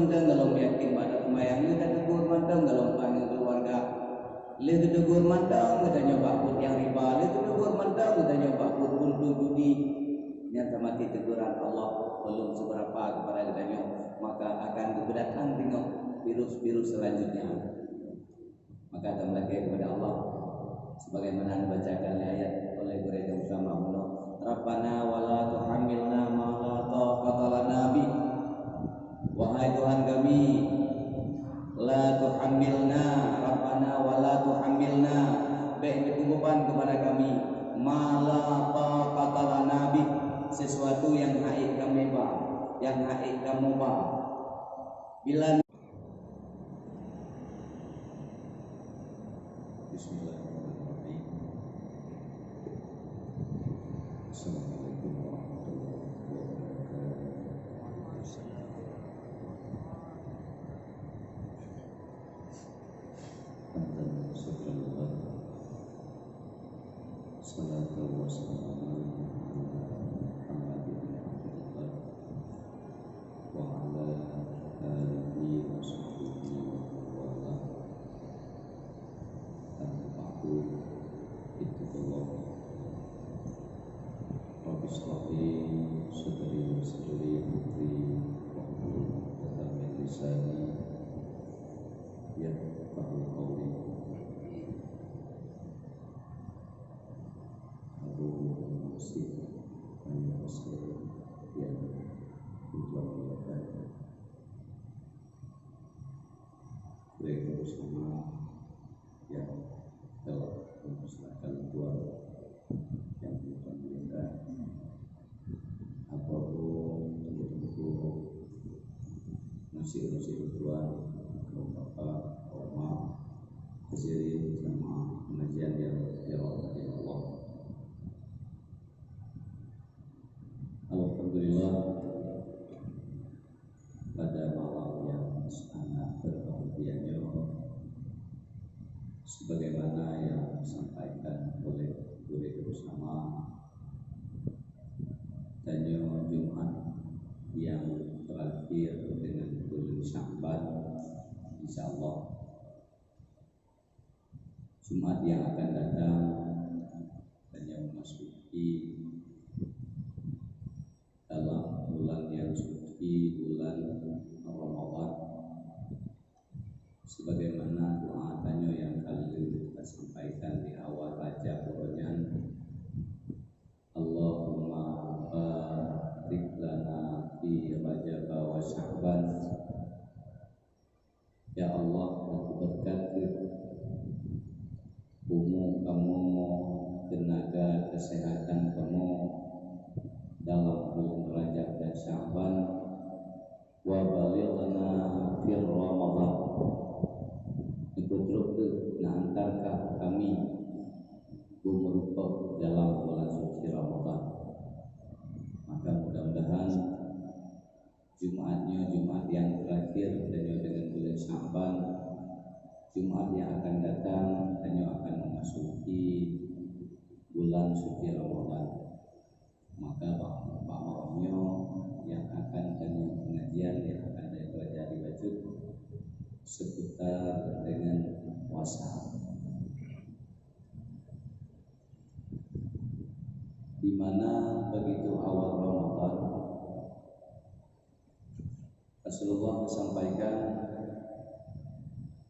mantang kalau yakin pada pemayang le tegur mantang kalau panggil keluarga le tegur mantang kita nyoba pun yang riba le tegur mantang kita nyoba pun judi nyata mati teguran Allah belum seberapa kepada kita maka akan keberatan tengok virus-virus selanjutnya. Maka tembaknya kepada Allah sebagaimana dibacakan ayat oleh gereja bersama Allah. Rabbana wala tuhammilna ma la taqata lana bi. Wahai Tuhan kami, la tuhammilna, Rabbana wala tuhammilna, beri beban kepada kami, ma la taqata lana bi, sesuatu yang haid kami ba, yang haid kamu ba. Bila Bismillahirrahmanirrahim. Assalamualaikum warahmatullahi wabarakatuh. Salatu wassalamu wa ala alihi wa sahbihi wa ala tanfa'u ittaqullah Rabbi sholli sadri wa sadri amri wa hlul 'uqdatam min lisani yafqahu qawli. Abu Muslim Abu Muslim yang dilakukan mereka bersama yang telah memusnahkan dua yang dipanggilkan apapun tunggu-tunggu nasir-nasir Tuhan kaum bapak, kaum mak, hadirin sama pengajian yang dirahmati Allah. Alhamdulillah pada malam yang sangat berbahagianya sebagaimana yang disampaikan oleh guru bersama dan Jumat yang terakhir dengan bulan Sya'ban insyaallah Jumat yang akan datang dan yang memasuki dalam bulan yang suci, bulan Ramadan, sebagaimana doa tanya yang kali ini kita sampaikan di awal baca Quran. Allahumma barik lana fi Rajab wa Sya'ban. Ya Allah, aku berkati umum kamu, tenaga kesehatan kamu dalam bulan Rajab dan Sya'ban, wa balighna fi Ramadan. Ikut antarkah kami merupakan dalam bulan suci Ramadan. Maka mudah-mudahan Jumatnya Jumat yang terakhir dan dengan bulan Sya'ban, Jumat yang akan datang hanya akan memasuki bulan suci Ramadan. Maka Pak Malamnya yang akan pengajian yang akan dipelajari wajib seputar dengan puasa, di mana begitu awal Ramadan Rasulullah menyampaikan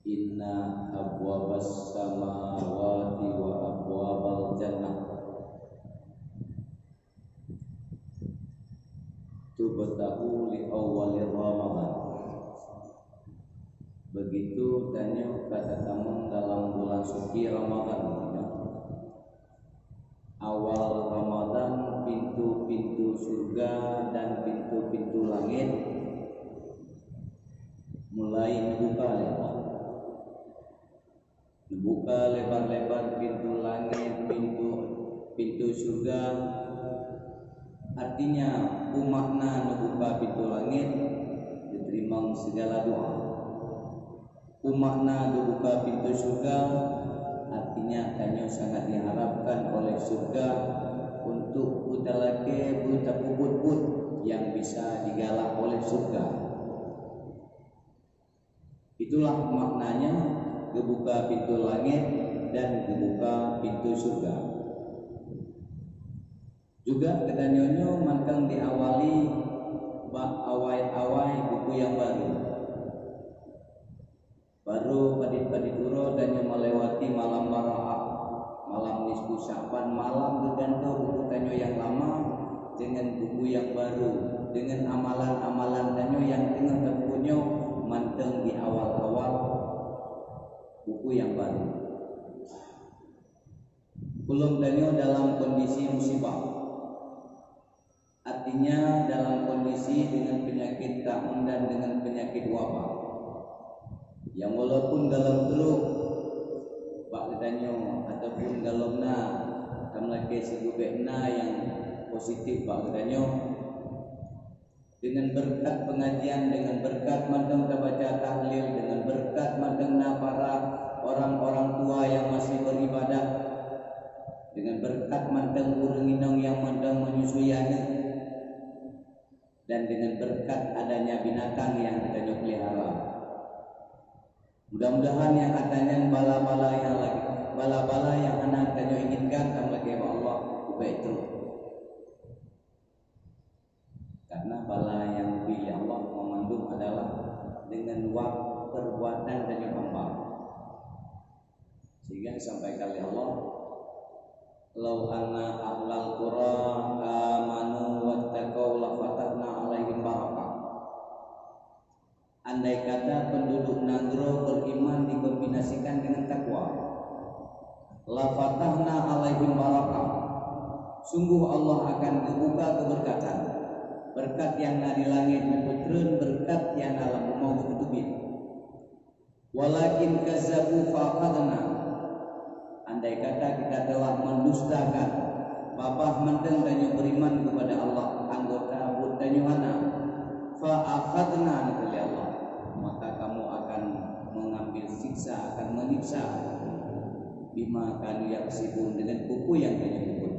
inna abwabas samawati wa abwabal jannah tubtahu li awwalir Ramadan. Begitu tanya kata tamu dalam bulan suci Ramadan. Awal Ramadan pintu-pintu surga dan pintu-pintu langit mulai dibuka lebar-lebar pintu langit, pintu surga. Artinya umakna membuka pintu langit diterima segala doa. Umakna membuka pintu surga artinya hanya sangat diharapkan oleh surga untuk butalake buta puput yang bisa digalak oleh surga. Itulah maknanya kebuka pintu langit dan kebuka pintu surga. Juga kedanyonyo mantang diawali awai-awai buku yang baru padit-padit uro dan yang melewati malam Baraah, malam nisfu Sya'ban, malam bergantung buku tanyo yang lama dengan buku yang baru, dengan amalan-amalan tanyo yang tengah terpunyo manteng di awal-awal buku yang baru. Belum tanyo dalam kondisi musibah, artinya dalam kondisi dengan penyakit taun dan dengan penyakit wabah, yang walaupun dalam teruk pak kedanyo ataupun dalamna tamlake sigubekna yang positif pak kedanyo, dengan berkat pengajian, dengan berkat manteng baca tahlil, dengan berkat mantengna para orang-orang tua yang masih beribadah, dengan berkat manteng urang inong yang manteng menyusui anak, dan dengan berkat adanya binatang yang kedanyo pelihara. Mudah-mudahan yang katanya bala-bala yang anak tanyo inginkan tamlake Allah baik terus. Karena bala yang dipilih Allah memandung adalah dengan perbuatan tanyo hamba. Sehingga disampaikan oleh Allah, "Lau anna ahlal qura amanu wattaqau la fatahna 'alaihim barakah." Andai kata penduduk negro beriman dikombinasikan dengan takwa, la fatahna 'alaihim barakah, sungguh Allah akan membuka keberkatan, berkat yang di langit putreun, berkat yang alam mau kutubin. Walakin kazzabu faqadna, andai kata kita telah mendustakan babah mendeng dan beriman kepada Allah, anggota butanyo ana fa akhadna oleh Allah, maka kamu akan mengambil siksa, akan menyiksa bima kanu yaksibun, dengan buku yang kamu buat.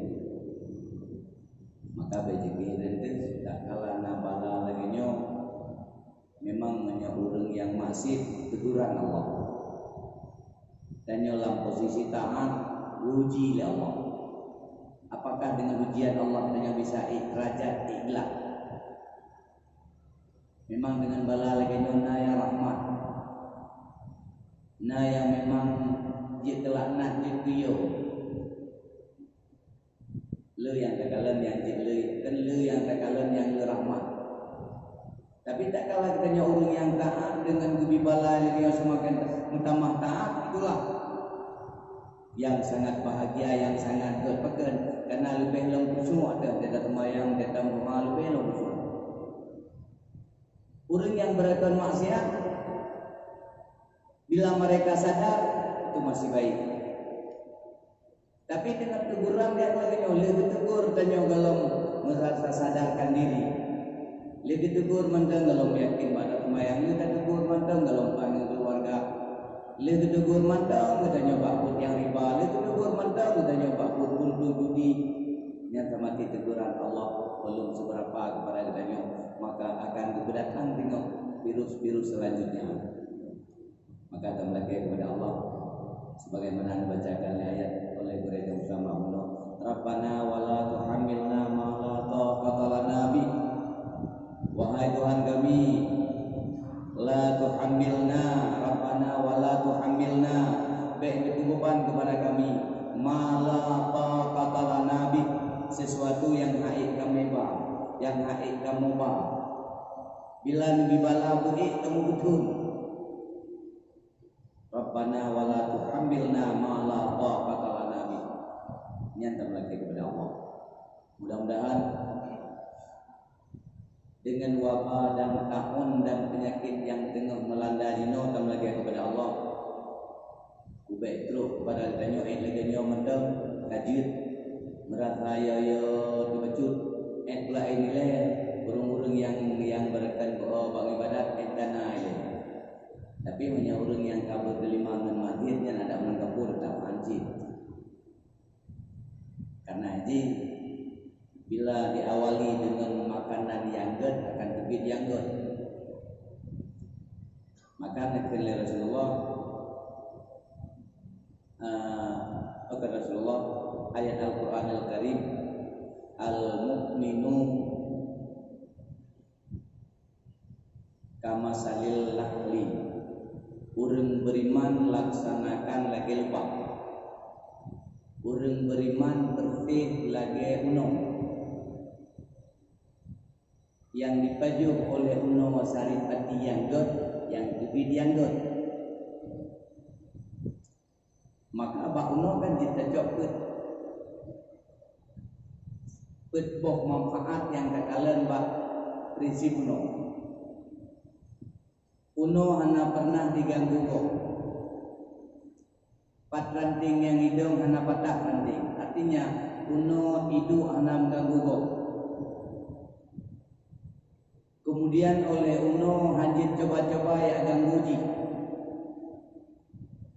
Maka bejeki rentes tak kala nabala lagi nyo memang menyurung yang masih teguran Allah, dan dalam posisi taat uji oleh Allah. Apakah dengan ujian Allah hanya bisa ikrajat ikhlas? Memang dengan bala lagi nona ya rahmat, nah yang memang dia telah nak dia le yang takalan yang le kan le yang takalan yang rahmat. Tapi tak kalah kita orang yang taat dengan gubi bala yang semakin utama taat, itulah yang sangat bahagia, yang sangat berpekan, karena lebih long semua ada tidak sembahyang, tidak rumah lebih long semua. Orang yang berlakukan maksiat, bila mereka sadar itu masih baik. Tapi dengan teguran dia lagi lebih tegur tanya kalau merasa sadarkan diri. Lebih tegur manteng kalau yakin pada sembahyang, lebih tegur manteng kalau panggil keluarga. Lebih tegur manteng kita nyoba put yang riba, lebih tegur manteng kita nyoba put buntung judi. Yang mati teguran Allah belum seberapa kepada kita, maka akan keberatan tengok virus-virus selanjutnya. Maka tamlake kepada Allah sebagaimana dibacakan ayat oleh Guru Usama Allah, Rabbana wala tuhammilna ma la taqata lana bi. Wahai Tuhan kami, la tuhammilna, Rabbana wala tuhammilna, beri beban kepada kami, ma la taqata lana bi, sesuatu yang haid kami ba, yang haid kamu ba. Bila nibala beri kamu betul. Rabbana wala tuhammilna ma la taqata lana bi. Nyantam lagi kepada Allah. Mudah-mudahan dengan wabah dan taun dan penyakit yang tengah melanda dino tam lagi kepada Allah. Kubai terus kepada danyo lagi nyo mendem kajit merasa yo dibecut pula ini le burung-burung yang berkan bang ibadat tanah ile. Tapi punya orang yang kabur kelima dengan matirnya ada menangkapur tak anjing. Karena haji bila diawali dengan makanan yang good akan terbit yang good. Maka nakil Rasulullah kata Rasulullah ayat Al-Qur'an Al-Karim, al-mu'minu kama salil lahli, urang beriman laksanakan lagi lebak, urang beriman berfih lagi unong yang dipajuk oleh unong saripati yang dot yang lebih dianggot. Maka abah unong kan kita jawab boh manfaat yang kekalan bah prinsip unong. Uno hana pernah diganggu kok. Pat ranting yang hidung hana patah ranting. Artinya uno hidu hana mengganggu kok. Kemudian oleh uno hajit coba-coba ya ganggu ji.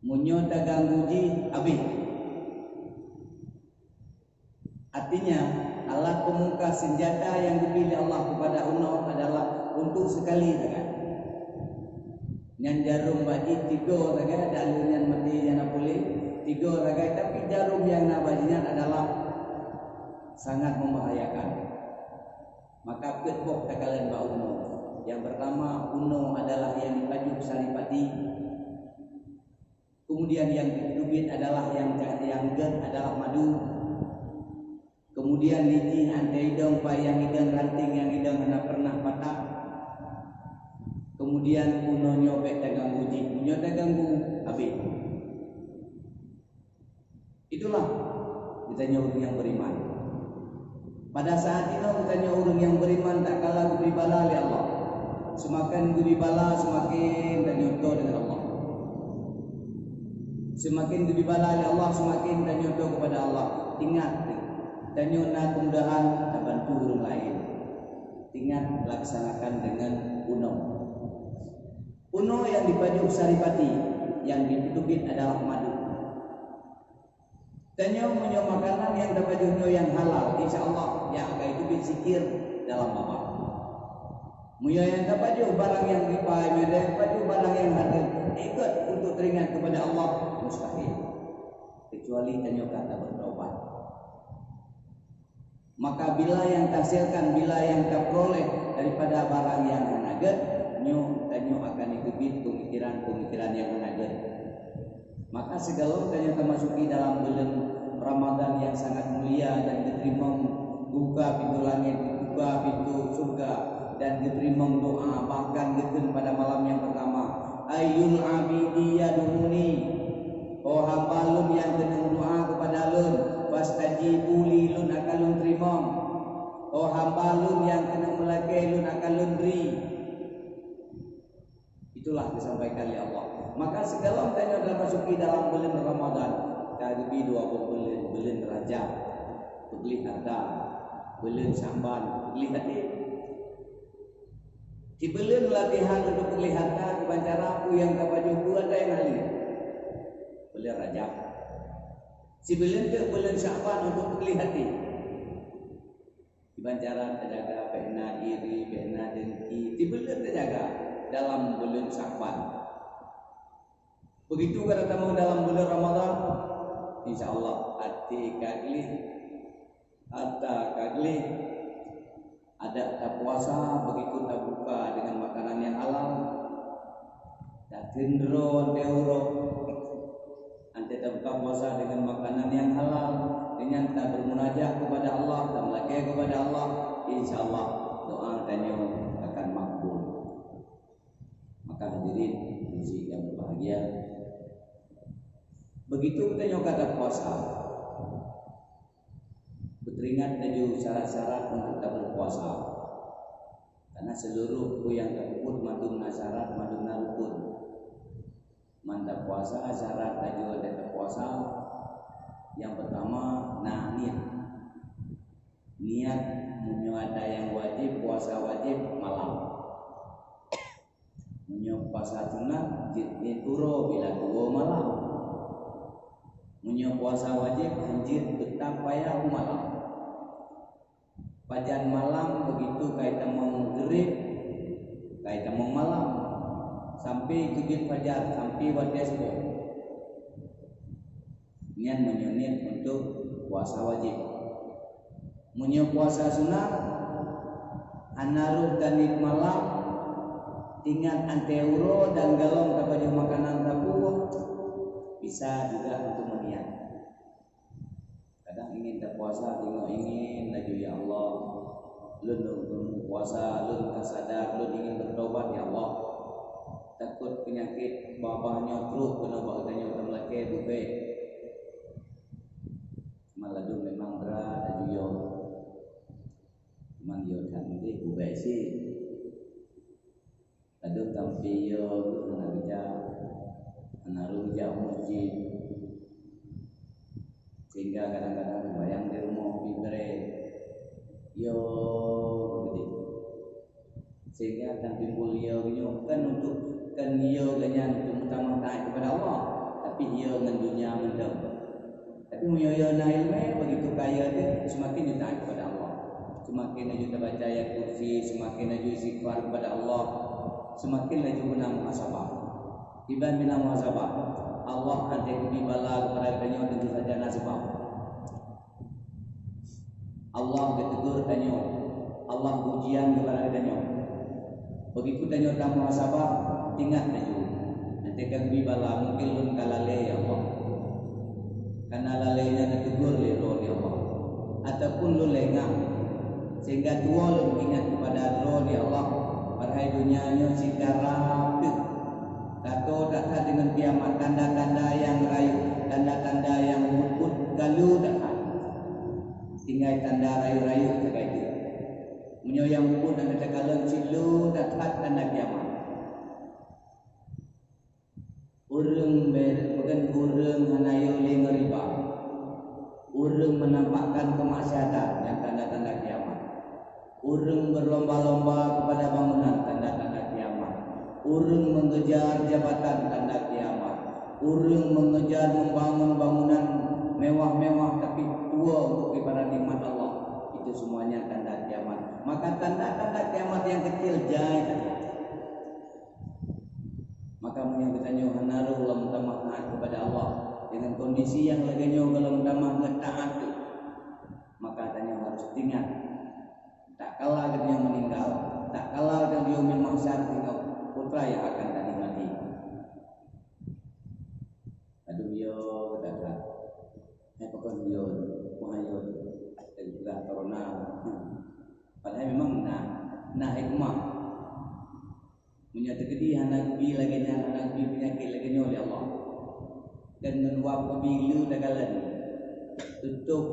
Munyo tak ganggu ji habis. Artinya alat pemungkas senjata yang dipilih Allah kepada uno adalah untuk sekali saja. Yang jarum baji tiga ragai ada alunyan mati yang nak boleh tiga ragai, tapi jarum yang nak bajinya adalah sangat membahayakan. Maka ketbok takalan ba uno. Yang pertama uno adalah yang dipajuk saripati. Kemudian yang didubit adalah yang gen adalah madu. Kemudian licin antai hidung yang hidung ranting yang hidung hana pernah patah. Kemudian uno nyobek dagang uji, punya dagang habis. Itulah ditanya orang yang beriman. Pada saat itu ditanya orang yang beriman tak kalah diberi bala oleh Allah. Semakin diberi bala semakin tanyuto dengan Allah. Semakin diberi bala oleh Allah semakin tanyuto kepada Allah. Ingat tanyuna kemudahan dan bantu orang lain. Ingat laksanakan dengan uno. Uno yang dipajuk saripati, yang ditubit adalah madu. Tanya punya makanan yang dapajuknya yang halal, insya Allah yang akan ditubit zikir dalam bapa. Muya yang dapajuk barang yang dipai, yang dapajuk barang yang halal, ikut untuk teringat kepada Allah mustahil. Kecuali tanya kata bertaubat. Maka bila yang hasilkan, bila yang terperoleh daripada barang yang hanagat, tanyo akan ikut pemikiran yang mengajar. Maka segala tanyo termasuki dalam bulan Ramadan yang sangat mulia dan diterima buka pintu langit, buka pintu surga dan diterima doa bahkan getun pada malam yang pertama. Ayyul abidi yadumuni, oh hamba lun yang kena doa kepada lun, fastajibu li lun akan lun terima. Oh hamba lun yang kena melakai lun akan lun beri. Itulah disampaikan oleh Allah. Maka segala tanya adalah masuki dalam bulan Ramadan. Kali 20 bulan Rajab, beli harta, bulan Sya'ban, beli hati. Di bulan latihan untuk beli harta, kebancara aku yang kapajuku ada yang ahli. Bulan Rajab. Si bulan Sya'ban untuk beli hati. Kebancara terjaga, pena iri, pena dengki. Di bulan terjaga. Dalam bulan Sya'ban. Begitu kalau kamu dalam bulan Ramadan, insya Allah hati kagli, harta kagli, ada tak puasa, begitu tak buka dengan makanan yang halal, tak tindro, deuro, nanti tak buka puasa dengan makanan yang halal, dengan tak bermunajat kepada Allah, tak melaki kepada Allah, insya Allah doa tanya akan makbul. Maka hadirin musik yang berbahagia, begitu kita kata puasa, berteringat tujuh syarat-syarat untuk kita berpuasa. Karena seluruh yang tersebut maduna syarat, maduna rukun. Mantap puasa syarat tujuh ada puasa. Yang pertama niat. Niat ada yang wajib, puasa wajib malam. Munyo puasa sunat jid turo bila tuwo malam. Munyo puasa wajib anjir tetap payah malam. Pajan malam begitu kaitan mau maghrib, kaitan mau malam. sampai kebit fajar, sampai wadespo. Niat menyunit untuk puasa wajib. Munyo puasa sunat, anaruh tanit malam, tinggal anteuro dan galong kepada makanan tapuh, bisa juga untuk meniat. Kadang ingin tak puasa, tengok ingin lagi ya Allah, lun puasa, lun kasadar, lun ingin bertobat ya Allah. Takut penyakit babahnya terus kena baganya orang laki bupe. Maladu memang berat dan yo. Cuman yo kan mesti bupe sih. Adu tampi yo kena kerja, anaru kerja masjid. Sehingga kadang-kadang bayang di rumah pibre yo begitu. Sehingga akan timbul yo kan untuk kan yo ganyan untuk utama taat kepada Allah, tapi yo dengan dunia mendem. Tapi yo na ilmu begitu kaya dia semakin dia taat kepada Allah. Semakin dia baca ayat kursi, semakin dia istighfar kepada Allah, semakin dia guna muhasabah. Tiba bila muhasabah, Allah akan dibala kepada kanyo dengan saja nasibah. Allah ditegur kanyo, Allah ujian kepada kanyo. Begitu kanyo tak muhasabah, ingat kanyo. Nanti kan dibala mungkin lun kalale ya Allah. Karena lalainya ditegur oleh Allah. Ataupun lu lengah sehingga dua lu ingat kepada roh ya Allah. Parhai dunianya sikarap tato datang dengan kiamat, tanda-tanda yang rayu, tanda-tanda yang mukut galu datang. Tinggal tanda rayu-rayu terkait itu. Munyo yang mukut dan tekalan silu datang tanda kiamat. Urang bukan urang hanayo ling riba. Urang menampakkan kemaksiatan yang tanda-tanda kiamat. Urang berlomba-lomba kepada bangunan tanda-tanda kiamat. Urang mengejar jabatan tanda kiamat. Urang mengejar membangun bangunan mewah-mewah tapi tua untuk kepada nikmat Allah. Itu semuanya tanda kiamat. Maka tanda-tanda kiamat yang kecil jahit. Maka yang bertanya hanaru lam tamah taat kepada Allah dengan kondisi yang laganyo kalau tamah taat tu, maka tanya harus ingat tak kalah dia meninggal, tak kalah dia memangsa tinggal putra yang akan tadi mati. Aduh yo kata pokok yo wahayo dan juga corona. Padahal memang nah hikmah punya terjadi anak bi lagi anak bi penyakit lagi oleh Allah dan menuap pemilu dagalan tutup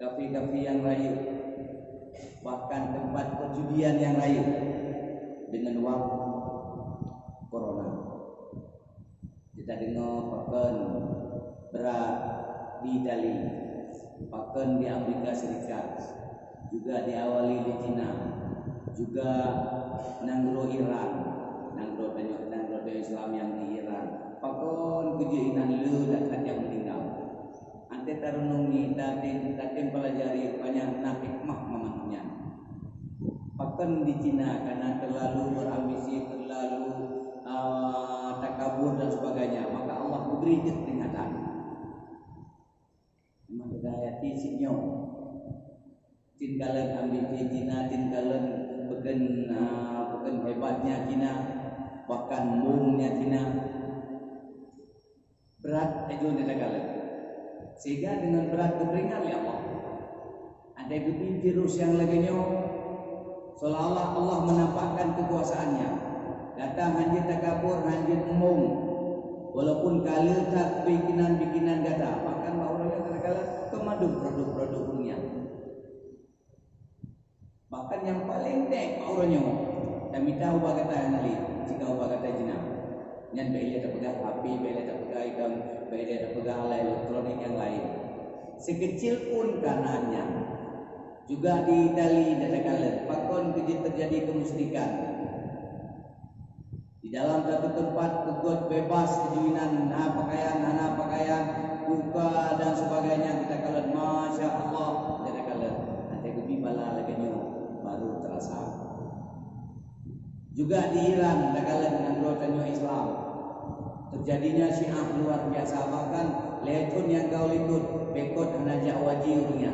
kafe-kafe yang rayu, bahkan tempat perjudian yang rayu dengan wab corona. Kita dengar pakan berat di Itali, pakan di Amerika Serikat, juga diawali di China, juga nanggro Iran, nanggro Islam yang di Iran. Pakon kejadian lu dan yang meninggal. Ante tarunungi tatin pelajari banyak hikmah memannya. Pakon di China karena terlalu berambisi, terlalu takabur dan sebagainya, maka Allah beri peringatan. Memang kita hayati sinyo. Tinggalan ambil Cina, tinggalan bukan hebatnya Cina, bahkan mungnya Cina berat itu tinggalan. Sehingga dengan berat keperingan ya Allah. Ada virus yang laginya seolah-olah Allah menampakkan kekuasaannya. Datang hanjit takabur, hanjit mung. Walaupun kali tak bikinan gata, bahkan orangnya terkala kemadum produk-produk dunia. Bahkan yang paling tek orangnya kami tahu kata anali jika ubah kata Cina nyan beli tak pegang HP, beli tak pegang ikan, beli tak pegang alat elektronik yang lain sekecil pun karenanya. Juga di Itali dan kala pakon terjadi kemusyrikan di dalam satu tempat kegot bebas kejuinan pakaian buka dan sebagainya. Kita kala masya Allah dan kala nanti kebi bala lagi baru terasa Juga di Iran, dakalan dengan rotanyo Islam, terjadinya Syiah luar biasa. Bahkan letun yang kau likut bekot hanajak wajib dunia.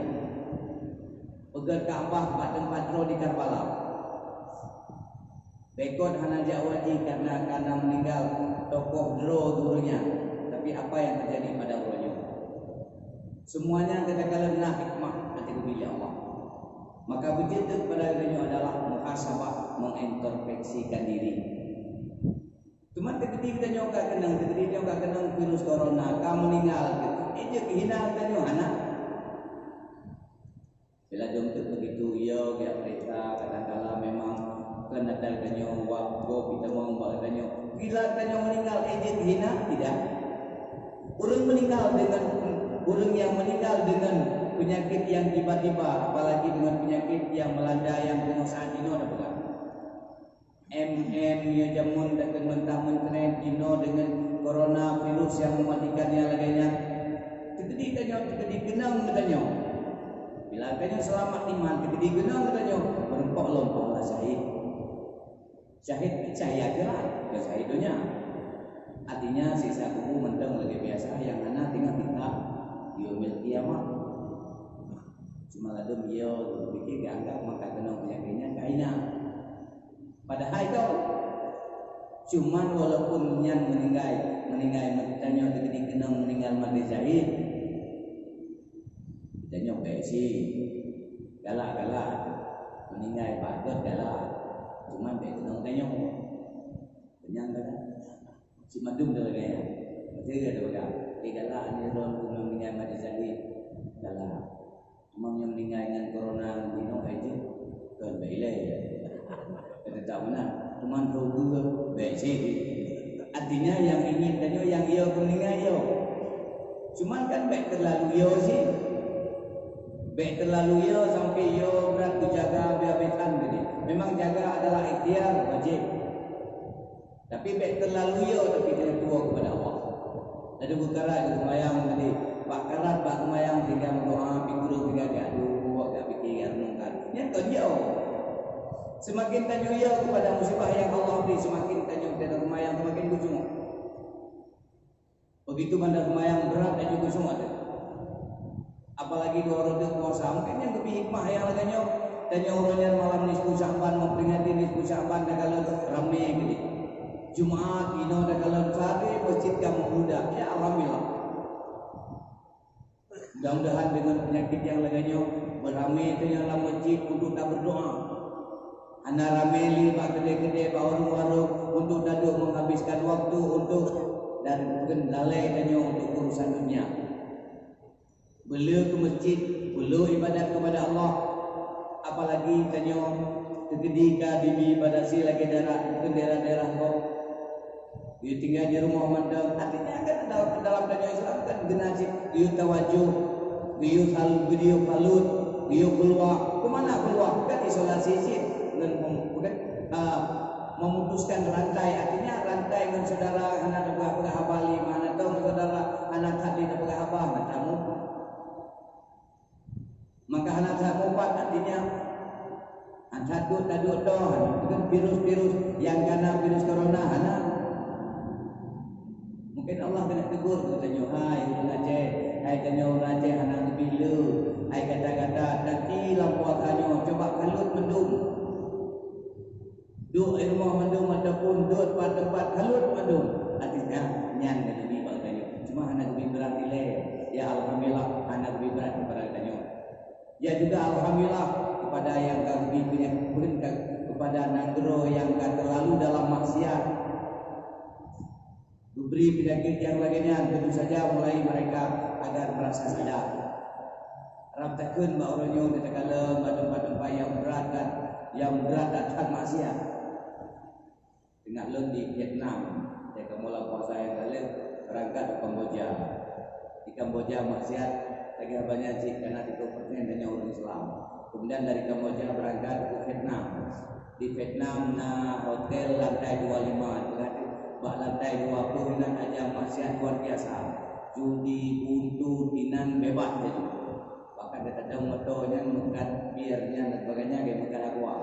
Pegat Kaabah pada tempat roh di Karbala. Bekot hanajak wajib karena meninggal tokoh roh gurunya. Tapi apa yang terjadi pada rohnya? Semuanya katakanlah nak hikmah nanti bila Allah. Maka berjeda pada dunia adalah muhasabah, mengintrospeksikan diri. Cuma ketika kita nyoka kenang virus corona, kamu meninggal, itu hina kita anak. Bila jomtuk begitu, ya berita kadang-kala memang kena tanya waktu kita mau bertanya. Bila tanya meninggal, itu hina tidak. Orang yang meninggal dengan penyakit yang tiba-tiba, apalagi dengan penyakit yang melanda yang penuh saat ini ada bukan? Ya jamun dan mentah-mentah Dino dengan corona virus yang mematikan yang lainnya. Ketika kenang katanya. Bila katanya selamat iman, ketika kenang katanya berempok lompoklah syahid. Syahid saya kira ke syahidnya. Artinya sisa kubu mentang lagi biasa yang mana tinggal kita yaumil kiamat. Cuma ladum dia pikir anggap maka kena penyakitnya kaina. Padahal itu cuman walaupun yang meninggal tanya ketika kena meninggal mati syahid. Tanya besi galak meninggal patut galak. Cuman dia kena tanya kenyang kan. Si madum dah gaya. Betul ada begal. Galak ni orang meninggal mati syahid. Galak. Cuma yang meninggal dengan corona dino aja kan bailai. Kita tahu nak. Cuma tahu juga besi. Artinya yang ingin tanya yang ia meninggal yo. Cuma kan baik terlalu yo sih. Baik terlalu yo sampai yo berat jaga biar-biaran gini. Memang jaga adalah ikhtiar wajib. Tapi baik terlalu yo tapi kena tua kepada Allah. Ada berkarat semayang tadi. Pak karat pak semayang tinggal doa pikir tinggal gaduh agak fikir renungkan. Yang kedua semakin tanya yo kepada musibah yang Allah beri, semakin tanya kepada semayang semakin kusung. Begitu bandar semayang berat dan juga semua. Apalagi dua roda puasa mungkin yang lebih hikmah yang laganya tanya orangnya malam nisfu Sya'ban memperingati nisfu Sya'ban dan kalau ramai gitu. Jumaat ino dan kalau sehari masjid kamu muda ya alhamdulillah. Mudah-mudahan dengan penyakit yang laganya beramai itu yang dalam masjid untuk tak berdoa. Anak ramai pak kedai-kedai pak warung-warung untuk duduk menghabiskan waktu untuk dan kendalai tanya untuk urusan dunia. Beliau ke masjid, beliau ibadat kepada Allah. Apalagi tanya ketika dibi pada si lagi daerah kau. Dia tinggal di rumah mandang. Artinya kan dalam dunia Islam kan generasi dia tawajuh, dia falut, dia keluar. Kemana keluar? Bukan isolasi sih, bukan memutuskan rantai. Artinya rantai dengan saudara anak pegah abali mana tahu saudara anak hati pegah abah matamu. Maka anak tak mupat artinya takut bukan virus yang karena virus corona anak. Mungkin Allah kena tegur katanya, hai orang Aceh, hai tanya orang Aceh anak bila, hai kata-kata nanti lampau tanya, coba kalut mendung. Duduk di rumah mendung ataupun duduk pada tempat kalut mendung. Artinya nyan kena lebih tanya. Cuma anak lebih berat nilai. Ya alhamdulillah anak lebih berat kepada tanya. Ya juga alhamdulillah kepada yang kami punya kepada negro yang terlalu dalam maksiat. Diberi penyakit yang lainnya tentu saja mulai mereka agar merasa sadar. Harap takun mak orangnya katakanlah tempat-tempat yang berat dan maksiat. Tengah lem di Vietnam, saya mula puasa yang lalu berangkat ke Kamboja. Di Kamboja maksiat lagi banyak sih karena itu pertanyaan orang Islam. Kemudian dari Kamboja berangkat ke Vietnam. Di Vietnam hotel lantai 25 lantai 20 dengan aja maksiat luar biasa. Judi, buntu, tinan bebas saja. Bahkan kadang motonya makan birnya dan sebagainya kayak makan aqua.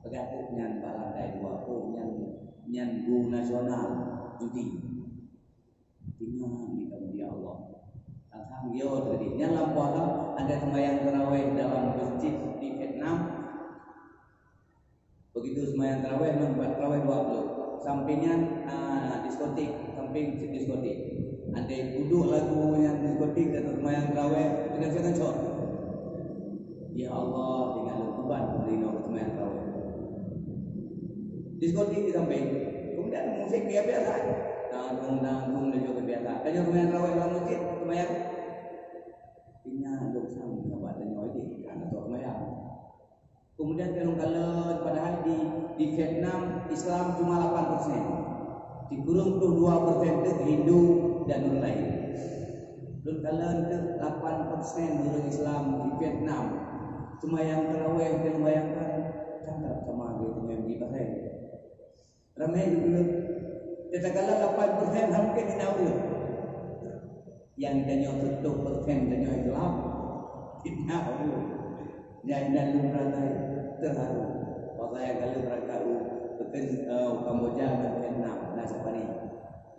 Bergantung nyan lantai 2 pun nyan go nasional judi. Tinggal di kamu Allah. Sang yo tadi nyan lampau ada sembahyang tarawih dalam masjid di Vietnam. Begitu sembahyang tarawih membuat tarawih 20. Sampingnya diskotik, samping diskotik. Andai duduk lagu yang diskotik dan sembahyang tarawih dengan jangan shot. Ya Allah, dengan letupan rino sembahyang tarawih. Diskotik di samping. Kemudian musik biasa. Nanggung dan juga biasa. Tanya sembahyang tarawih dalam masjid, sembahyang. Tinggal lu sang buat tanya ini karena tu sembahyang. Kemudian kalau padahal di Vietnam Islam cuma 8%. Dikurung 22% itu Hindu dan orang lain. Dan kalau itu 8% orang Islam di Vietnam. Cuma yang tarawih dan bayangkan cakap sama gitu yang di pasai. Ramai dulu. Katakanlah 8% hampir di tahu. Yang tanya 70% tanya Islam. Tidak tahu. Dan lumrah terharu. Saya kalau berangkat ke Kamboja dan Vietnam, Nasabani.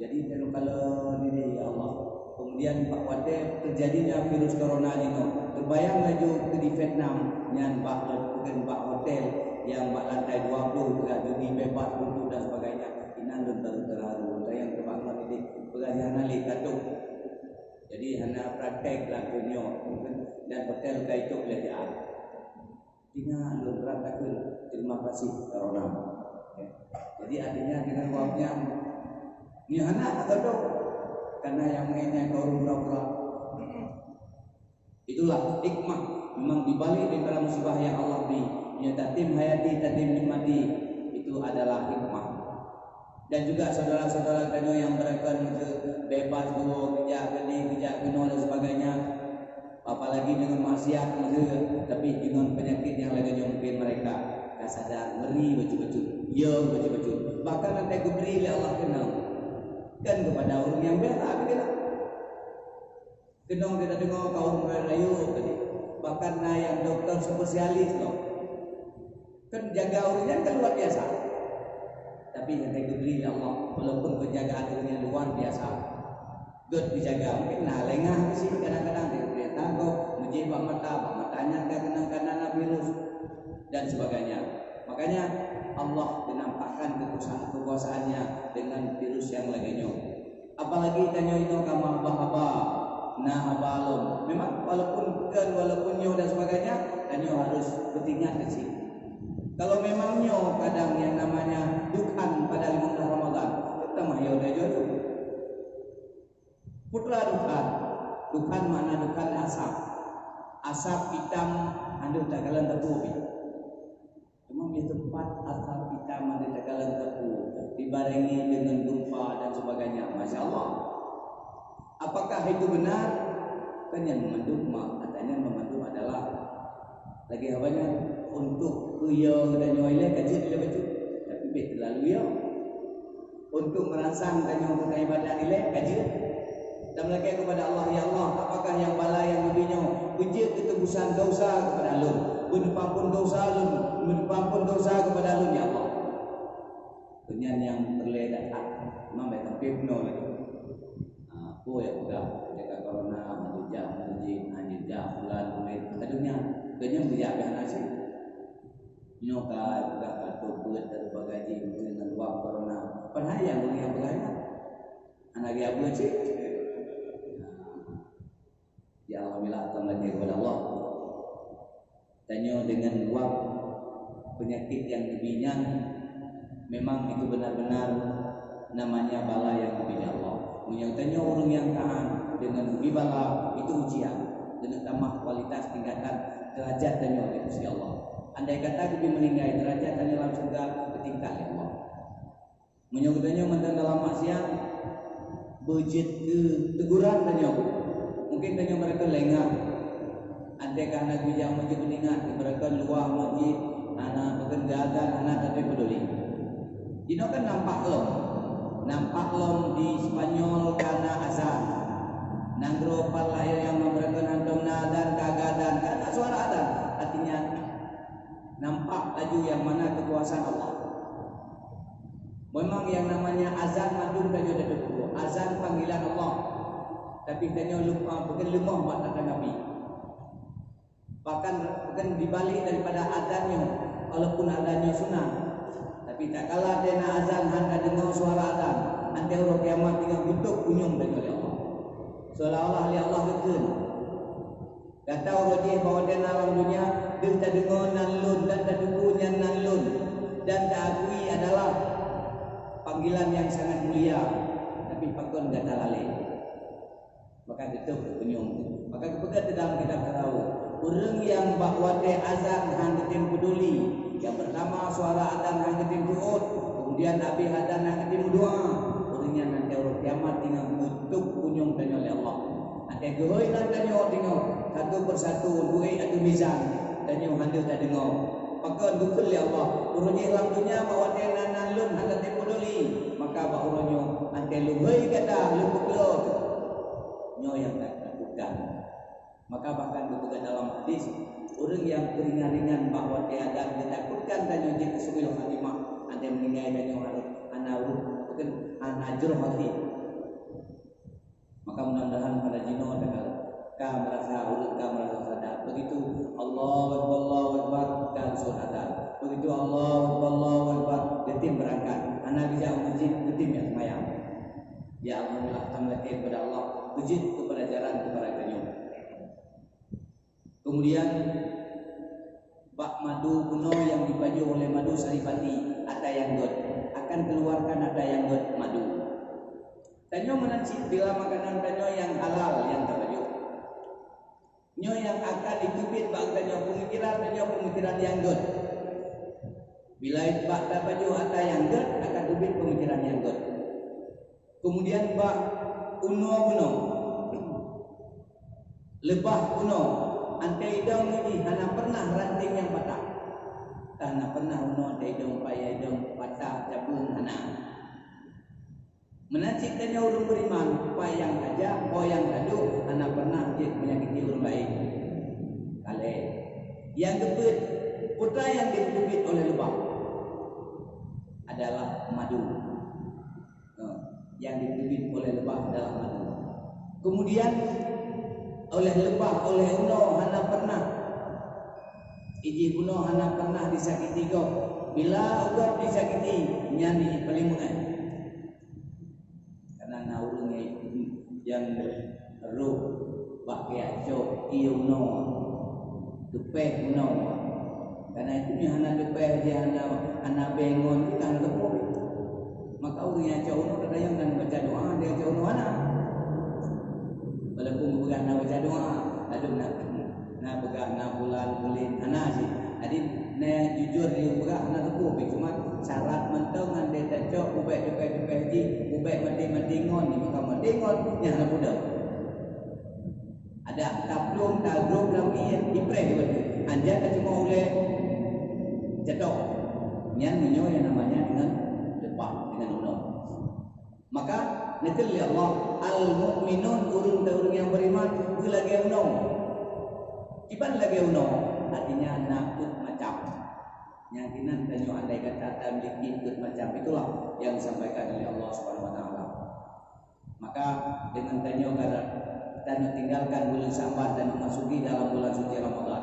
Jadi kalau ini ya Allah. Kemudian Pak Wate terjadinya virus corona ini. Terbayang laju ke di Vietnam yang bukan Pak Hotel yang Pak lantai 20 juga judi bebas untuk dan sebagainya. Inan terharu. Saya yang terbangun ini pelajaran likatuk. Jadi hanya praktek lakunya dan hotel kaitu belajar. Tinggal lu berantakan. Terima kasih corona. Jadi artinya dengan wabnya ni anak atau dok karena yang mainnya kau pura-pura. Itulah hikmah memang dibalik daripada musibah yang Allah beri. Ya tatim hayati tatim nikmati itu adalah hikmah. Dan juga saudara-saudara kalian yang mereka bebas dulu kerja kuno dan sebagainya. Apalagi dengan maksiat tapi dengan penyakit yang lainnya mungkin mereka sadar ngeri baju-baju ya baju-baju bahkan nanti aku beri Allah kenal dan kepada orang yang biasa begitu kenal kita dengar kaum Melayu tadi bahkan yang dokter spesialis loh kan jaga orangnya kan luar biasa tapi nanti aku beri Allah walaupun penjagaan orangnya luar biasa good dijaga mungkin lengah sih kadang-kadang dia tangguh menjebak matanya kena virus dan sebagainya. Makanya Allah dinampakkan kekuasaannya dengan virus yang lainnya. Apalagi tanya itu kama bahaba nah abalum. Memang walaupun nyo dan sebagainya tanya harus bertingat ke sini. Kalau memang nyo kadang yang namanya dukan pada 15 Ramadan, kita mah ya udah jodoh. Putra dukan mana dukan asap hitam anda tak kalah tepu. Memang di tempat asap hitam ada tak kalah tepu dibarengi dengan gempa dan sebagainya. Masya Allah. Apakah itu benar? Kan yang memandung katanya memandung adalah lagi apanya untuk kuyau dan nyoile kajut dia betul. Tapi bet terlalu ya. Untuk merangsang dan yang untuk ibadah nilai kajut. Dan lagi kepada Allah, ya Allah, apakah yang bala yang lebihnya wujud ketebusan dosa kepada Alun, menumpang dosa Alun, menumpang dosa kepada Alun, ya Allah. Kenyan yang terledak memang betul pibno itu. Aku ya udah jaga corona, menjejak, bulan, aduhnya, kenyan berjaga nasi. Nyoka juga kartu buat dan bagaji dengan uang corona. Padahal yang dunia bergaya, anak dia buat sih. Ya alhamdulillah lagi kepada Allah. Tanya dengan uang penyakit yang dibinyan memang itu benar-benar namanya bala yang dibina Allah. Menyangkanya orang yang tahan dengan bala itu ujian dengan tambah kualitas tingkatan derajat tanya oleh Gusti Allah. Andai kata lebih meninggal derajat tanya dalam surga bertingkat ya Allah. Menyangkanya mantan dalam maksiat bejit ke teguran tanya. Mungkin tanya mereka lengah. Andai karena bijak masjid meningkat mereka luar masjid anak pekerjaan anak tapi peduli. Ini kan nampak lom di Spanyol karena azan. Nanggro palaya yang memberikan antum nadan kagadan karena suara adan. Artinya nampak nampak laju yang mana kekuasaan Allah. Memang yang namanya azan madu tanya dah dulu. Azan panggilan Allah. Tapi tanya lupa bukan lemah buat datang Nabi. Bahkan dibalik daripada azannya, walaupun adanya sunnah. Tapi tak kalah dia nak azan handa dengar suara azan. Nanti orang kiamat tinggal butuh kunyung dari Allah. Seolah-olah oleh Allah kekal. Kata orang dia bahawa dia dalam dunia dia tak dengar nanlun dan tak dukunya nanlun dan tak akui adalah panggilan yang sangat mulia. Tapi pakon kata lalai. Maka itu kunyung. Maka kepegat dalam kitab tahu orang yang bahawa dia azan hangatin peduli. Yang pertama suara azan hangatin duot. Kemudian Nabi azan hangatin doa. Orangnya nanti orang kiamat tinggal butuh kunyung tanya oleh Allah. Nanti gehoy dan tanya tengok satu persatu duit atau mizan tanya handa tak dengar. Maka dukul ya Allah. Orangnya dalam dunia bahawa dia nanalun hangatin peduli. Maka bahawa orangnya nanti luhai kata lupuk nyo yang tak lakukan. Maka bahkan juga dalam hadis orang yang beringan-ringan bahawa dia akan ditakutkan dan yang subil khatimah anda meninggal dan yang harus anaruh bukan anajur hati. Maka mudah-mudahan pada jino dengan kau merasa urut kau merasa sadar. Begitu Allahu Akbar dan sunatan. Begitu Allahu Akbar getim berangkat. Anak bisa masjid getim yang semayang. Ya Alhamdulillah hamdaka kepada Allah. Puji kepada jalan kepada kenyum. Kemudian bak madu kuno yang dibaju oleh madu saripati ada yang god akan keluarkan ada yang god madu. Tanyo menacik bila makanan tanyo yang halal yang terbaju. Nyo yang akan ditubit bak tanyo pemikiran yang god. Bila bak terbaju ada yang god akan tubit pemikiran yang god. Kemudian bak uno lebah uno ante idong ini hana pernah ranting yang patah hana pernah uno ante idong paya idong patah cabung hana menacikkannya orang beriman payang aja poyang gaduh hana pernah menyakiti orang lain kale yang kebet putra yang ditubit oleh lebah adalah madu yang ditubit oleh lebah adalah madu. Kemudian oleh lebah, oleh uno hana pernah iji uno hana pernah disakiti go. Bila ugat disakiti nyani pelimungan. Karena naurungnya yang ruh pakai aco iyo uno dupeh uno. Karena itu hana dupeh dia hana bengon kita hana tepuk. Maka orang yang jauh itu ada yang dan baca doa dia jauh mana? Walaupun bukan nak baca doa, ada nak pegang nak bulan bulan anak sih. Jadi nak jujur dia pegang anak tu cuma syarat mentang anda tak cok ubek di ubek mati ngon ni maka mati ngon yang nak budak. Ada taplum talgrum lagi ipreh di betul. Anja tak cuma oleh jatuh. Yang menyo yang namanya dengan dengan uno. Maka nakal ya Allah al-mu'minun urun yang beriman ku lagi uno. Iban lagi uno artinya nakut macam. Yang kinan tanyo andai kata tamlik ikut macam itulah yang disampaikan oleh Allah Subhanahu wa taala. Maka dengan tanyo dan tinggalkan bulan Sya'ban dan memasuki dalam bulan suci Ramadan.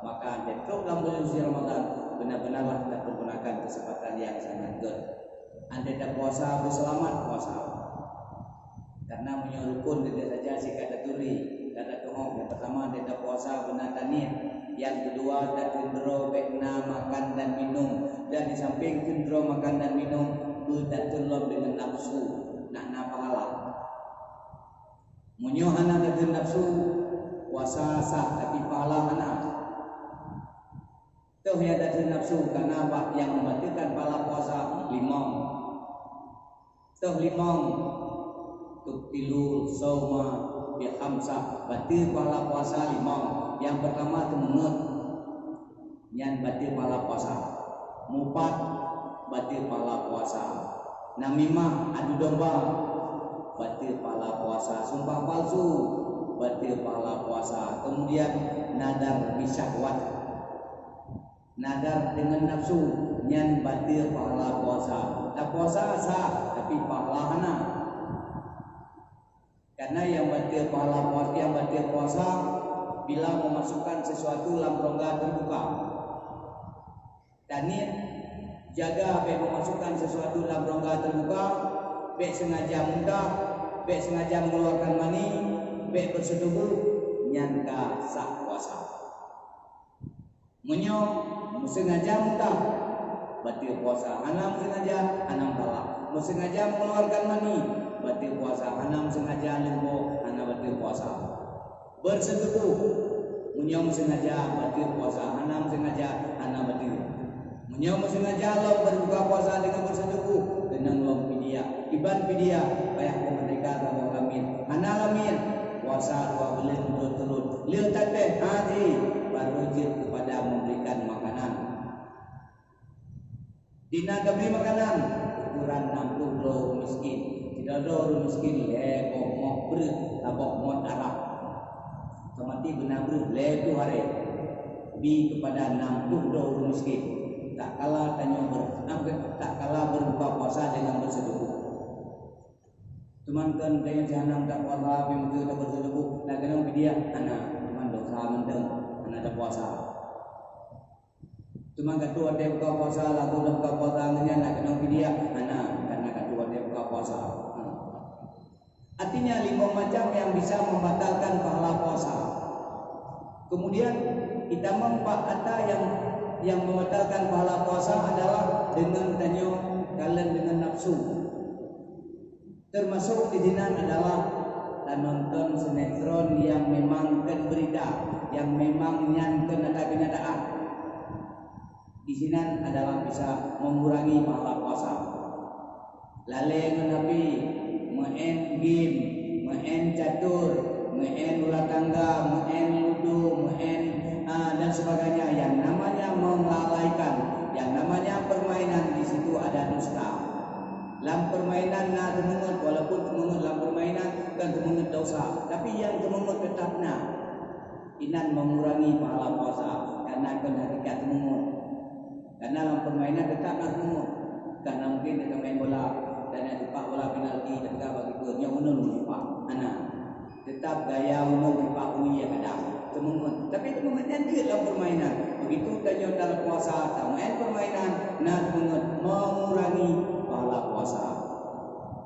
Maka detok dalam bulan suci Ramadan benar-benarlah kita pergunakan kesempatan yang sangat good. Anda tak puasa berselamat puasa. Karena menyurukun tidak saja si kata turi, kata tuhong. Yang pertama anda tak puasa benar tanir. Yang kedua tak cenderung bekna makan dan minum. Dan di samping cenderung makan dan minum, tak terlom dengan nafsu, nak pahala. Munyohana dengan nafsu puasa sah tapi pahala hana. Tuh ya dari nafsu karena yang mematikan pahala puasa limang. Tuh limang tuktilu sauma bi khamsah batil pahala puasa limang. Yang pertama temengut yang batil pahala puasa. Mupat batil pahala puasa. Namimah adu domba batil pahala puasa. Sumpah palsu batil pahala puasa. Kemudian nadar bisyahwat nadar dengan nafsu nyan batil pahala puasa. Tak puasa sah tapi pahala hana. Karena yang batil pahala puasa, yang batil puasa bila memasukkan sesuatu dalam rongga terbuka. Dan jaga baik memasukkan sesuatu dalam rongga terbuka, baik sengaja muntah, baik sengaja mengeluarkan mani, baik bersetubuh, nyangka sah puasa. Menyok, sengaja muntah, batil puasa. Anam sengaja, anam kalah. Sengaja mengeluarkan mani, batil puasa. Anam sengaja lembo, anam batil puasa. Bersetubuh, menyok sengaja, batil puasa. Anam sengaja, anam batil. Menyok sengaja lo berbuka puasa dengan bersetubuh, dengan lo pidia. Iban pidia, bayar pemerdeka kamu lamin. Ana lamin, puasa 2 bulan berturut-turut. Lihat teh haji berwajib kepada memberikan makanan. Dina diberi makanan ukuran 60 orang miskin. Tidak ada orang miskin lebok mau ber, tabok mau arah. Temati benar ber lebu hari. Bi kepada 60 orang miskin. Tak kalah tanya tak kalah berbuka puasa dengan bersetubuh. Cuman kan dengan jangan tak puasa, memang kita bersetubuh. Nak kena dia, anak cuman dosa mendeng, anak tak puasa. Cuman ketua dia buka puasa, lagu dah buka puasa, nak kena dia, anak karena ketua dia buka puasa. Artinya 5 macam yang bisa membatalkan pahala puasa. Kemudian kita ada yang membatalkan pahala puasa adalah dengan tanyo kalian dengan nafsu. Termasuk izinan adalah nonton sinetron yang memang berita, yang memang nyanten ada kenyataan. Izinan adalah bisa mengurangi pahala puasa. Lale menapi, main game, main catur, main ulah tangga, main ludo, main dan sebagainya yang namanya melalaikan, yang namanya permainan, di situ ada dusta. Dalam permainan na temungut, walaupun temungut dalam permainan kan temungut dosa, tapi yang temungut tetap na inan mengurangi pahala puasa karena akan hakikat temungut. Karena dalam permainan tetap na temungut. Karena mungkin kita main bola dan yang tepat bola penalti tetap bagi kurnya unun tepat. Anak tetap gaya unun tepat uni yang ada. Temungut. Tapi temungutnya dia dalam permainan. Begitu tanya dalam puasa, tak main permainan, nak temungut mengurangi pahala puasa.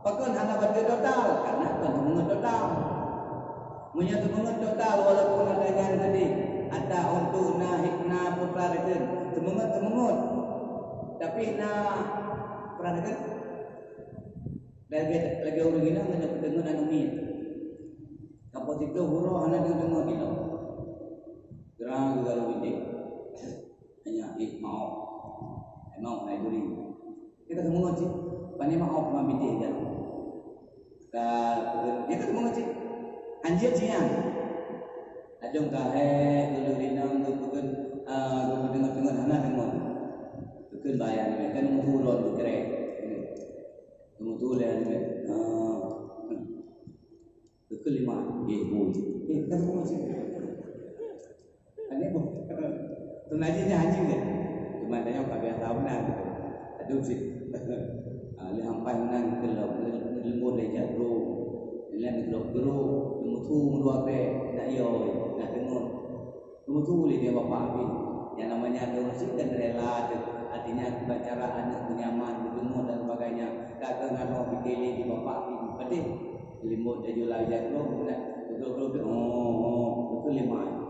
Bahkan hanya baca total, karena kan temungut total. Punya temungut total walaupun adanya tadi ada untuk na putra rekan temungut. Tapi na pernah rekan lagi orang gila nggak dengar anu ni. Kapot itu huruf hanya dengar gila. Gerang juga lebih tinggi. Hanya mau naik duri. Kita temungut sih. Pani mau mambiti kan. Dia kan temungut sih. Anjir siang. Ajong kahe dulu rinang tu bukan dengar anak dengar. Bukan bayar ni kan muturun tu kere. Muturun ni. Kelima, boy. Kan temungut sih. Ini bu, tunajinya anjing kan? Cuma tanya pak biasa benar. Aduh sih, lihampai benar kalau lembut lejar bro, lihat gro, mutu dua pe, nak yo, nak dengar, mutu dia bapak ni, yang namanya ada musik dan rela, artinya bicara anak nyaman, dengar dan sebagainya. Kadang kalau pikir di bapak ni, pasti lembut dia jual lejar bro, gro, betul lima,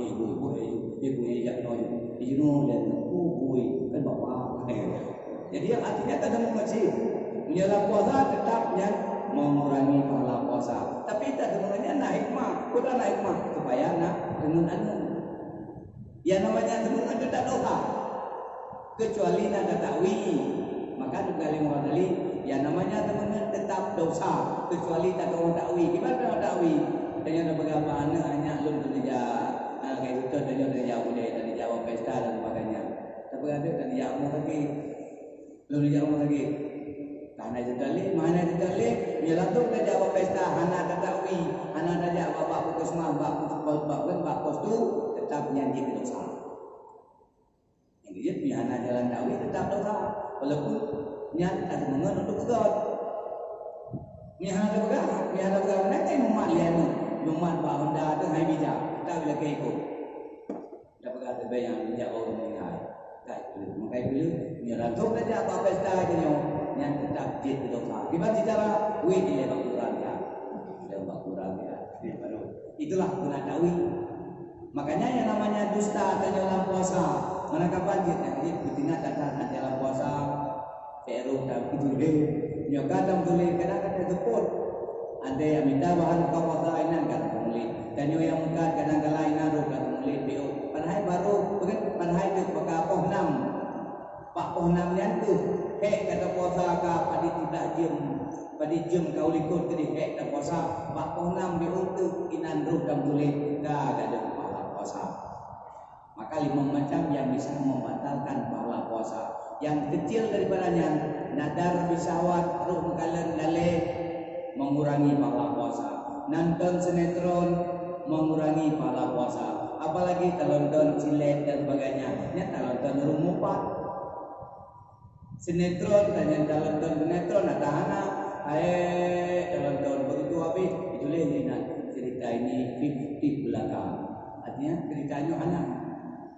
ibu ejak noi, ibu dan bui kan bapak. Jadi artinya tak ada mengaji, menjalankan puasa tetapnya mengurangi pahala puasa. Tapi tak sebenarnya naik mah, kuda naik mah supaya nak dengan anu. Yang namanya dengan anu tak dosa, kecuali nak takwi. Maka juga lima kali yang namanya dengan tetap dosa, kecuali tak orang takwi. Gimana takwi? Tanya ada beberapa anak hanya belum kerja. Kayak gitu tadi jauh dari Jawa pesta dan sebagainya. Tapi ada dari Jawa lagi, belum di Jawa lagi. Mana sekali, ya langsung dari Jawa pesta, anak tetapi, anak ada bapak fokus mah, bapak kos tu tetap nyanyi dosa. Yang dia punya dakwi tetap dosa walaupun niat tak mengen untuk pegat. Ni hal ada nanti memat lian memat ba Honda tu hai bijak kita bila ke ikut. Dah pegat bayang bijak orang meninggal. Makai dulu ni rantuk saja apa pesta dia yang tetap jid dosa. Gimana cara wei di lewat Quran ya. Lewat Quran ya. Baru itulah guna dakwi. Makanya yang namanya dusta dalam puasa. Mana kapan jid betina datang dalam puasa. Pero tak itu deh. Nyo kadang boleh kadang-kadang teput. Ada yang minta bahan kau puasa inan kan boleh. Dan nyo yang makan kadang-kadang inan ro kan boleh bio. Panhai baru begitu panhai tu pakai poh 6. Pak poh 6 yang tu. Hek kata puasa ka padi tidak jam. Padi jam kau likut ke hek kata puasa. Pak poh 6 bio tu inan ro kan boleh. Dah ada pahala puasa. Maka 5 macam yang bisa membatalkan pahala puasa. Yang kecil daripadanya nadar bisawat ruh mengkalan lale mengurangi pahala puasa. Nonton sinetron mengurangi pahala puasa. Apalagi nonton silet dan sebagainya. Nya nonton rumupat. Sinetron dan nonton sinetron ada anak. Nonton begitu habis itu leh cerita ini 50 belakang. Artinya ceritanya anak.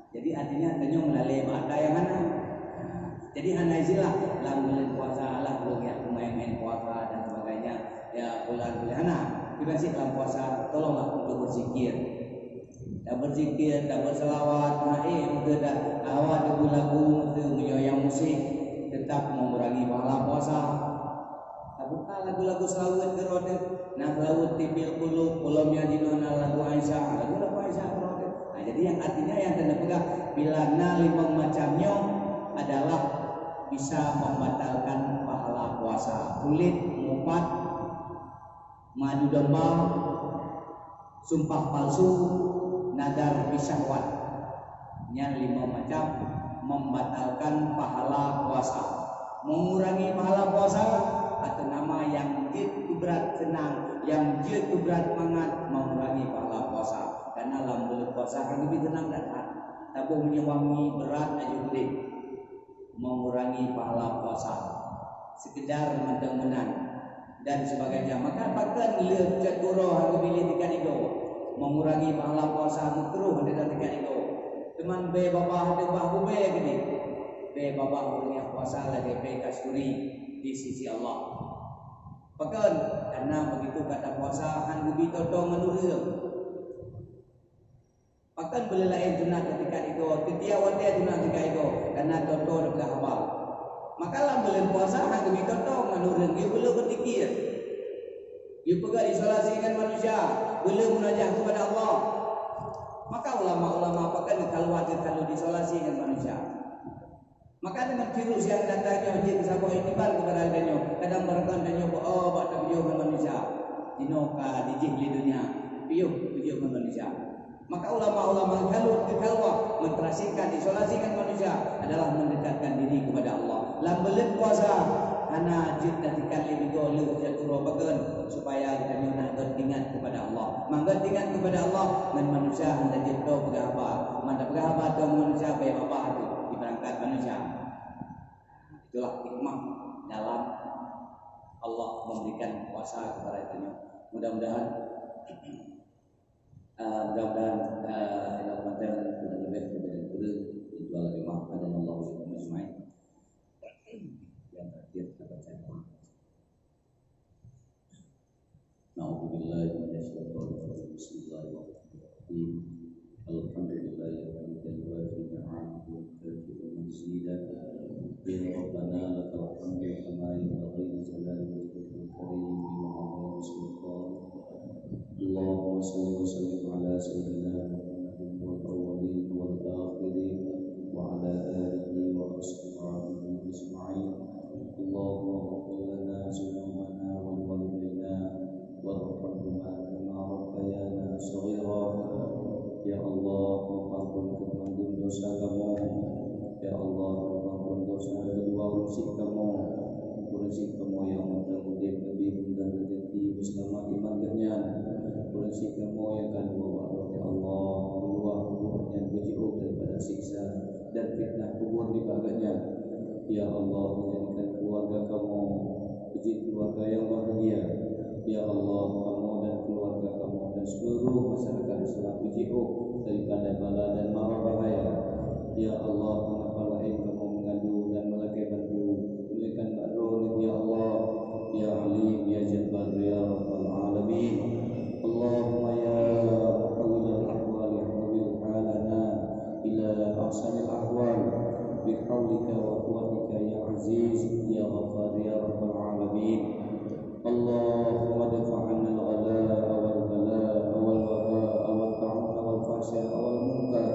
Jadi artinya tanya melalui mata yang anak. Jadi hanya istilah dalam bulan puasa lah belum ya main-main puasa dan sebagainya ya bulan-bulan anak kita sih dalam puasa tolonglah untuk berzikir dan berselawat untuk dah awal lagu-lagu untuk menyoyang musik tetap mengurangi pahala puasa. Bukan lagu-lagu selawat kerode nak laut tipil pulumnya di nona lagu Aisyah kerode. Nah jadi yang artinya yang tanda pegang bila 5 macamnya adalah bisa membatalkan pahala puasa. Kulit, mupat, madu domba, sumpah palsu, nadar bisyahwat. Yang 5 macam membatalkan pahala puasa. Mengurangi pahala puasa atau nama yang jid berat senang, yang jid berat mangat mengurangi pahala puasa. Karena dalam bulan puasa kan lebih tenang datang. Tapi menyewangi berat aja boleh. Mengurangi pahala puasa sekedar menang-menang dan sebagainya. Maka bahkan lihat cakuro harus pilih tiga itu mengurangi pahala puasa makruh ada tiga itu. Teman be bapa ada bahu be gini be bapa punya puasa lagi be kasturi di sisi Allah. Bahkan karena begitu kata puasa han gubi toto menurut. Bahkan boleh lain tunang ketika itu, ketiawan dia tunang ketika itu, karena toto dah hafal. Maka lah boleh puasa, hang demi toto menurun, dia boleh berfikir, dia pegang isolasi dengan manusia, boleh munajat kepada Allah. Maka ulama-ulama apakah khawatir kalau diisolasi dengan manusia? Maka dengan virus yang datangnya jin sabo itibar kepada adanya, kadang barangkali adanya bakta video dengan manusia, dinoka dijik di dunia, video dengan manusia. Maka ulama-ulama kalau menterasikan isolasikan manusia adalah mendekatkan diri kepada Allah. Lambelit puasa karena jid datikan lebih goleh jatuh bagan supaya kita nak ingat kepada Allah. Mangga ingat kepada Allah dan manusia hendak jatuh berapa. Mana berapa tu manusia baik apa tu diberangkat manusia. Itulah hikmah dalam Allah memberikan puasa kepada itu. Mudah-mudahan tidak pandang lebih itu lebih maafkan dan Allah SWT yang terakhir dapat saya Na'udzubillahi minasyaitonir rajim. Bismillahirrahmanirrahim. Alhamdulillahi hamdan wajiban wa katsiran mazidan. Ya Rabbana lakal hamdu kama yanbaghi li jalali wajhikal karim wa 'azimi sultanik. Allahumma shalli wa sallim ala sayyidina Muhammadin wal awwalin wal akhirin wa ala alihi wa ashabihi ajma'in. Allahumma ighfir lana dhunubana wa walidayna warhamhuma kama rabbayana shaghira. Ya Allah, ampun dosa kami. Ya Allah, ampun dosa kedua rusik kami. Rusik kami yang mudah-mudahan lebih mudah rezeki bersama iman ganyan. Polisi kamu yang akan membawa ya Allah, keluar yang berjauh daripada siksa dan fitnah kubur di bagiannya. Ya Allah, menjadikan keluarga kamu menjadi keluarga yang bahagia. Ya Allah, kamu dan keluarga kamu dan seluruh masyarakat Islam dijauh daripada bala dan mara bahaya. Ya Allah, mengapa lain kamu mengadu dan melakai bantu berikan bakrul. Ya Allah, Ya Alim, Ya Jabbar, Ya Rabbal Alamin. Allahumma ya muhawwilal ahwal hawwil halana ila ahsanil ahwal bihaulika wa quwwatika ya aziz ya ghaffar ya rabbal alamin. Allahumma dafa'anna al-ghala wal bala wal waba wal ta'un wal fahsya wal munkar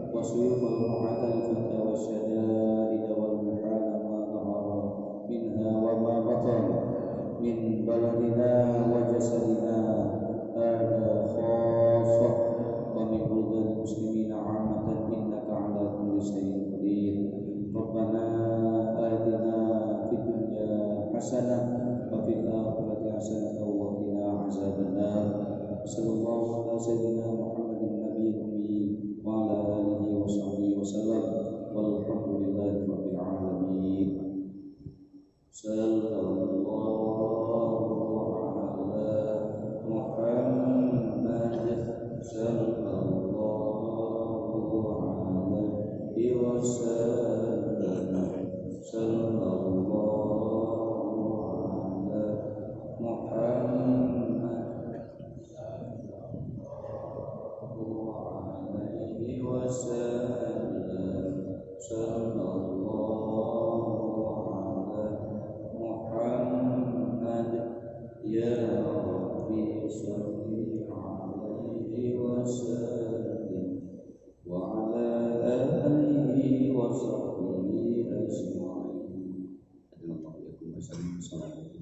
wa suyuf wal mu'adalifata wa syada'id wal mihala ma dhahara minha wa ma batan min baladina wa jasadina hada khassah wa min buldanil muslimina 'amatan innaka 'ala kulli syai'in qadir. Rabbana atina fid dunya hasanah wa fil akhirati hasanah wa qina azabannar. Sallallahu ala sayyidina Muhammadin nabiyil ummi wa ala alihi wa sahbihi wasallam walhamdulillahi rabbil alamin. Sallallahu ala Muhammad sallallahu alaihi wasallam. Sallallahu ala Muhammad sallallahu alaihi wasallam. Sallallahu ala Muhammad ya Rabbi salli alaihi wasallim wa ala alihi wa sahbihi ajma'in. Assalamualaikum warahmatullahi wabarakatuh.